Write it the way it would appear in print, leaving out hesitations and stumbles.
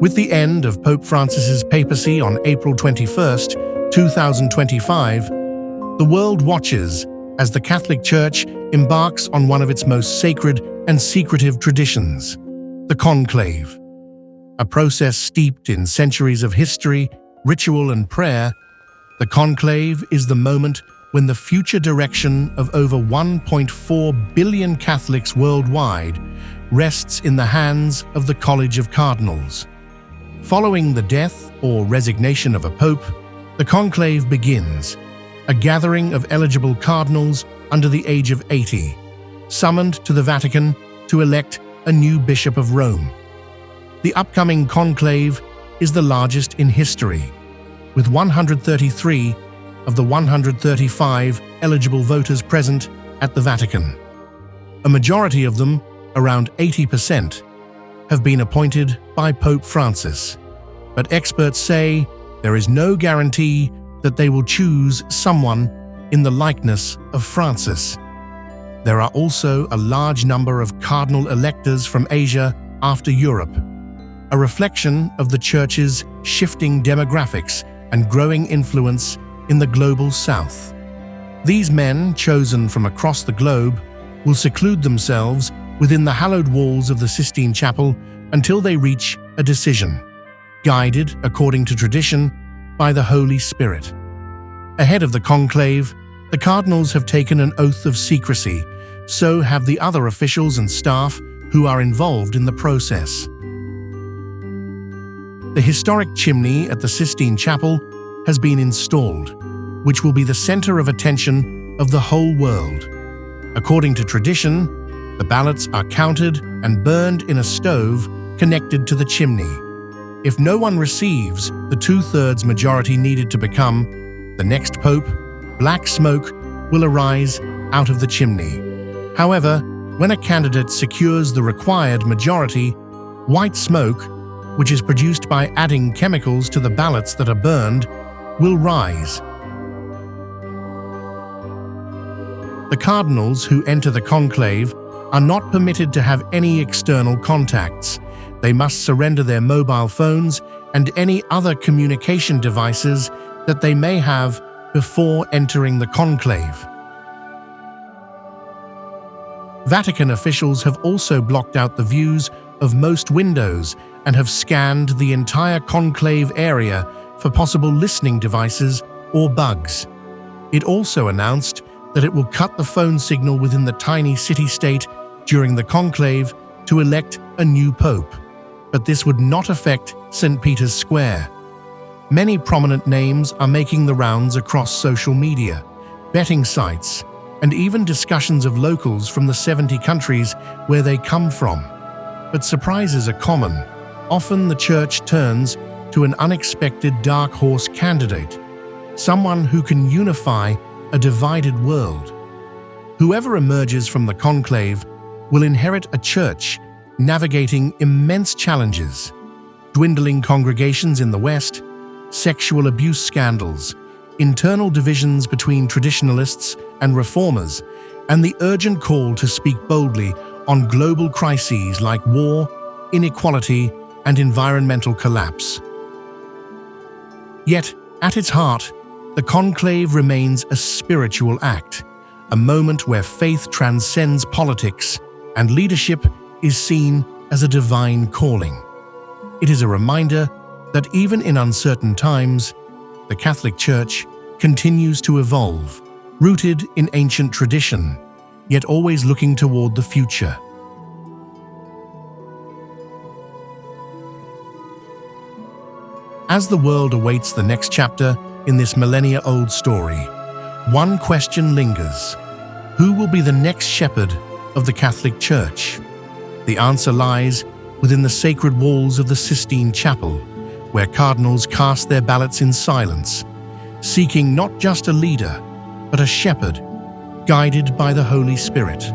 With the end of Pope Francis's papacy on April 21st, 2025, the world watches as the Catholic Church embarks on one of its most sacred and secretive traditions, the conclave. A process steeped in centuries of history, ritual, and prayer, the conclave is the moment when the future direction of over 1.4 billion Catholics worldwide rests in the hands of the College of Cardinals. Following the death or resignation of a pope, the conclave begins, a gathering of eligible cardinals under the age of 80, summoned to the Vatican to elect a new Bishop of Rome. The upcoming conclave is the largest in history, with 133 of the 135 eligible voters present at the Vatican. A majority of them, around 80%, have been appointed by Pope Francis, but experts say there is no guarantee that they will choose someone in the likeness of Francis. There are also a large number of cardinal electors from Asia after Europe, a reflection of the Church's shifting demographics and growing influence in the global South. These men, chosen from across the globe, will seclude themselves within the hallowed walls of the Sistine Chapel until they reach a decision, guided, according to tradition, by the Holy Spirit. Ahead of the conclave, the cardinals have taken an oath of secrecy, so have the other officials and staff who are involved in the process. The historic chimney at the Sistine Chapel has been installed, which will be the center of attention of the whole world. According to tradition, the ballots are counted and burned in a stove connected to the chimney. If no one receives the 2/3 majority needed to become the next pope, black smoke will arise out of the chimney. However, when a candidate secures the required majority, white smoke, which is produced by adding chemicals to the ballots that are burned, will rise. The cardinals who enter the conclave are not permitted to have any external contacts. They must surrender their mobile phones and any other communication devices that they may have before entering the conclave. Vatican officials have also blocked out the views of most windows and have scanned the entire conclave area for possible listening devices or bugs. It also announced that it will cut the phone signal within the tiny city-state during the conclave to elect a new pope, but this would not affect St. Peter's Square. Many prominent names are making the rounds across social media, betting sites, and even discussions of locals from the 70 countries where they come from. But surprises are common. Often the Church turns to an unexpected dark horse candidate, someone who can unify a divided world. Whoever emerges from the conclave will inherit a church navigating immense challenges: dwindling congregations in the West, sexual abuse scandals, internal divisions between traditionalists and reformers, and the urgent call to speak boldly on global crises like war, inequality, and environmental collapse. Yet, at its heart, the conclave remains a spiritual act, a moment where faith transcends politics and leadership is seen as a divine calling. It is a reminder that even in uncertain times, the Catholic Church continues to evolve, rooted in ancient tradition, yet always looking toward the future. As the world awaits the next chapter in this millennia-old story, one question lingers: who will be the next shepherd of the Catholic Church? The answer lies within the sacred walls of the Sistine Chapel, where cardinals cast their ballots in silence, seeking not just a leader, but a shepherd, guided by the Holy Spirit.